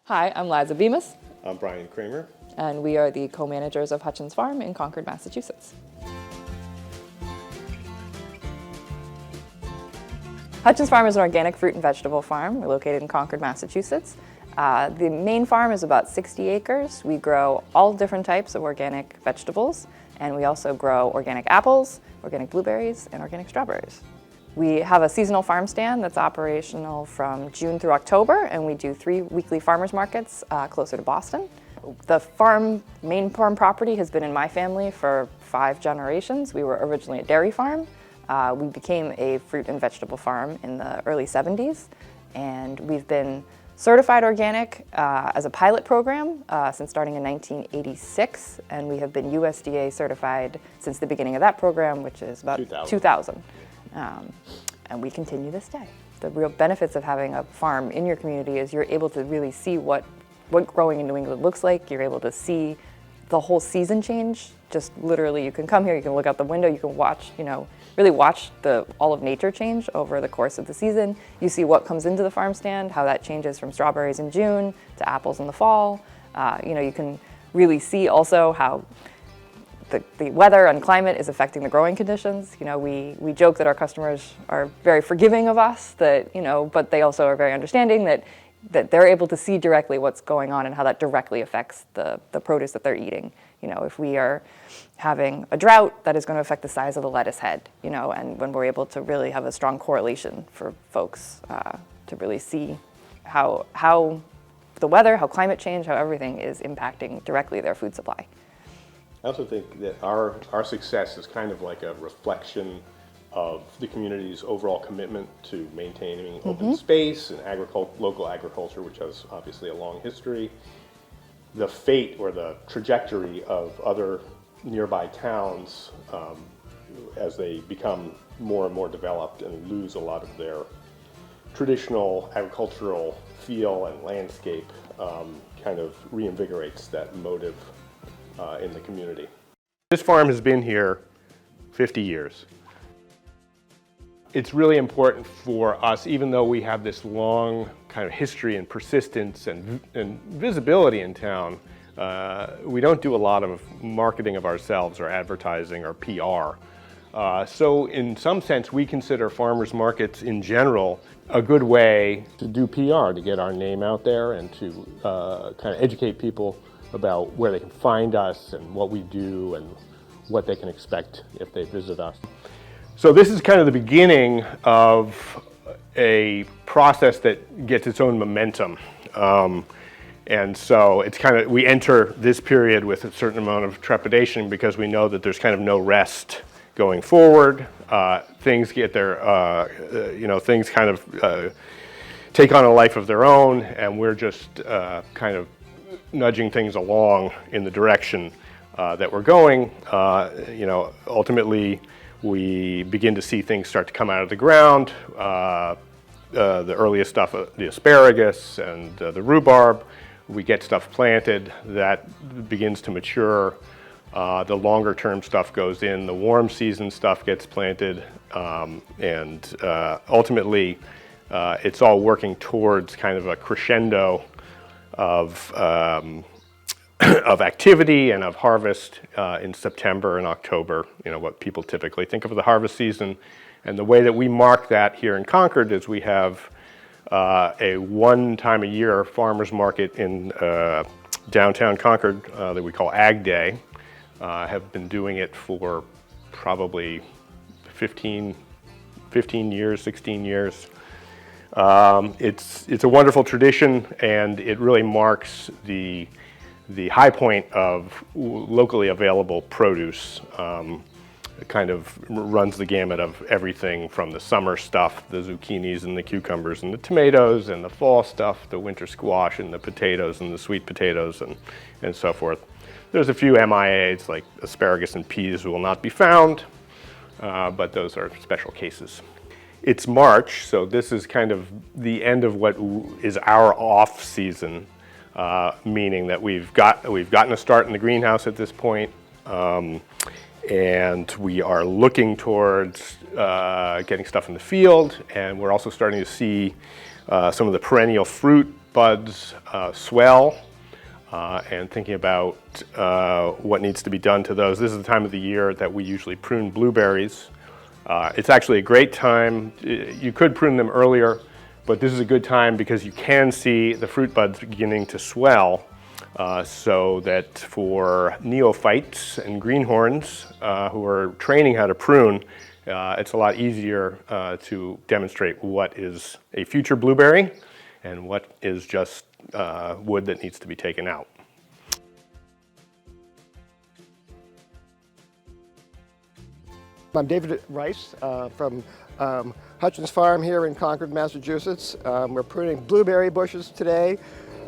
Hi, I'm Liza Bemis. I'm Brian Kramer. And we are the co-managers of Hutchins Farm in Concord, Massachusetts. Hutchins Farm is an organic fruit and vegetable farm. We're located in Concord, Massachusetts. The main farm is about 60 acres. We grow all different types of organic vegetables, and we also grow organic apples, organic blueberries, and organic strawberries. We have a seasonal farm stand that's operational from June through October, and we do 3 weekly farmers markets closer to Boston. The main farm property has been in my family for 5 generations. We were originally a dairy farm. We became a fruit and vegetable farm in the early 70s, and we've been certified organic as a pilot program since starting in 1986, and we have been USDA certified since the beginning of that program, which is about 2000. And we continue this day. The real benefits of having a farm in your community is you're able to really see what growing in New England looks like. You're able to see the whole season change. Just literally, you can come here, you can look out the window, you can watch, really watch all of nature change over the course of the season. You see what comes into the farm stand, how that changes from strawberries in June to apples in the fall. You can really see also how the weather and climate is affecting the growing conditions. We joke that our customers are very forgiving of us, but they also are very understanding that they're able to see directly what's going on and how that directly affects the produce that they're eating. If we are having a drought, that is going to affect the size of the lettuce head, and when we're able to really have a strong correlation for folks to really see how the weather, how climate change, how everything is impacting directly their food supply. I also think that our success is kind of like a reflection of the community's overall commitment to maintaining open space and local agriculture, which has obviously a long history. The fate or the trajectory of other nearby towns as they become more and more developed and lose a lot of their traditional agricultural feel and landscape kind of reinvigorates that motive in the community. This farm has been here 50 years. It's really important for us, even though we have this long kind of history and persistence and visibility in town, we don't do a lot of marketing of ourselves or advertising or PR. So in some sense, we consider farmers markets in general a good way to do PR, to get our name out there and to kind of educate people about where they can find us and what we do and what they can expect if they visit us. So this is kind of the beginning of a process that gets its own momentum. And so it's kind of, we enter this period with a certain amount of trepidation because we know that there's kind of no rest going forward. Things get things kind of take on a life of their own, and we're just kind of nudging things along in the direction that we're going. Ultimately, we begin to see things start to come out of the ground. The earliest stuff, the asparagus and the rhubarb, we get stuff planted that begins to mature. The longer term stuff goes in, the warm season stuff gets planted, and ultimately it's all working towards kind of a crescendo of activity and of harvest in September and October, what people typically think of the harvest season. And the way that we mark that here in Concord is we have a one-time-a-year farmers market in downtown Concord that we call Ag Day. Have been doing it for probably 15 years, 16 years. It's a wonderful tradition, and it really marks the high point of locally available produce. It kind of runs the gamut of everything from the summer stuff, the zucchinis and the cucumbers and the tomatoes, and the fall stuff, the winter squash and the potatoes and the sweet potatoes and so forth. There's a few MIAs like asparagus and peas will not be found, but those are special cases. It's March, so this is kind of the end of what is our off season, meaning that we've gotten a start in the greenhouse at this point, and we are looking towards getting stuff in the field, and we're also starting to see some of the perennial fruit buds swell, and thinking about what needs to be done to those. This is the time of the year that we usually prune blueberries. It's actually a great time. You could prune them earlier, but this is a good time because you can see the fruit buds beginning to swell, so that for neophytes and greenhorns who are training how to prune, it's a lot easier to demonstrate what is a future blueberry and what is just wood that needs to be taken out. I'm David Rice from Hutchins Farm here in Concord, Massachusetts. We're pruning blueberry bushes today.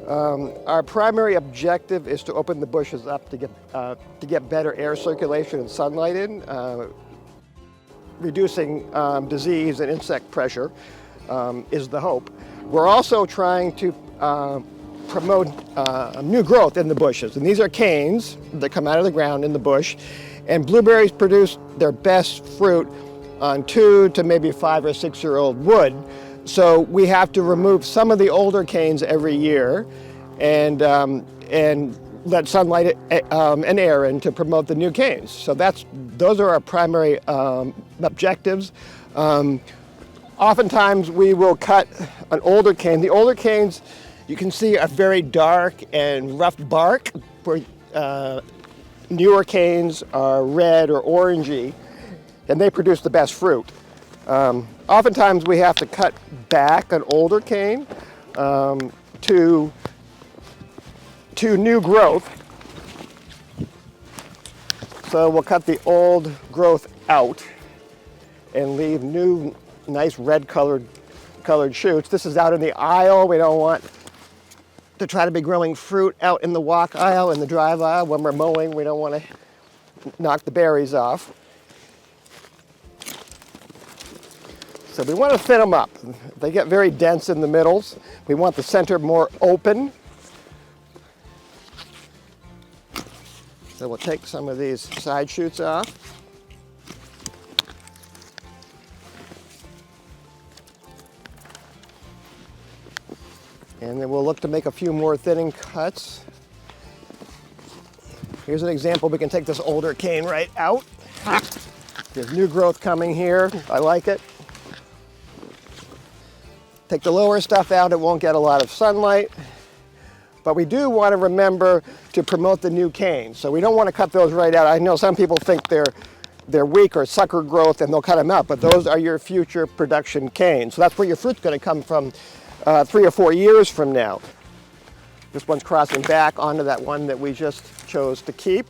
Our primary objective is to open the bushes up to get better air circulation and sunlight in, reducing disease and insect pressure is the hope. We're also trying to promote new growth in the bushes, and these are canes that come out of the ground in the bush, and blueberries produce their best fruit on 2 to maybe 5 or 6 year old wood. So we have to remove some of the older canes every year and let sunlight and air in to promote the new canes. So those are our primary objectives. Oftentimes we will cut an older cane. The older canes, you can see, are very dark and rough bark, where newer canes are red or orangey, and they produce the best fruit. Oftentimes we have to cut back an older cane to new growth. So we'll cut the old growth out and leave new, nice red colored shoots. This is out in the aisle. We don't want to try to be growing fruit out in the walk aisle and the drive aisle. When we're mowing, we don't want to knock the berries off. So we want to thin them up. They get very dense in the middles. We want the center more open. So we'll take some of these side shoots off. And then we'll look to make a few more thinning cuts. Here's an example. We can take this older cane right out. There's new growth coming here. I like it. Take the lower stuff out. It won't get a lot of sunlight. But we do want to remember to promote the new canes. So we don't want to cut those right out. I know some people think they're weak or sucker growth and they'll cut them out, but those are your future production canes. So that's where your fruit's going to come from 3 or 4 years from now. This one's crossing back onto that one that we just chose to keep.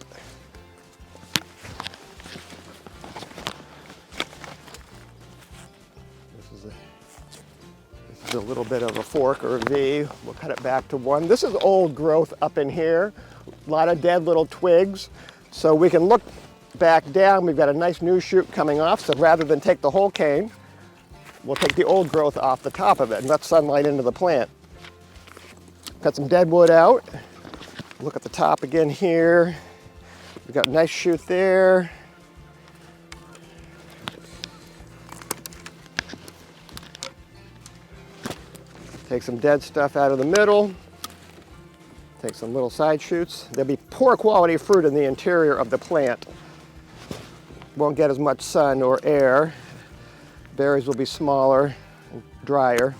This is a little bit of a fork or a V. We'll cut it back to 1. This is old growth up in here. A lot of dead little twigs. So we can look back down. We've got a nice new shoot coming off. So rather than take the whole cane, we'll take the old growth off the top of it and let sunlight into the plant. Cut some dead wood out. Look at the top again here. We've got a nice shoot there. Take some dead stuff out of the middle. Take some little side shoots. There'll be poor quality fruit in the interior of the plant. Won't get as much sun or air. Berries will be smaller and drier.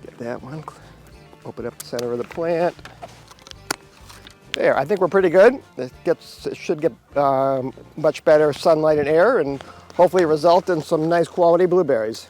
Get that one. Open up the center of the plant. There, I think we're pretty good. It should get much better sunlight and air, and hopefully result in some nice quality blueberries.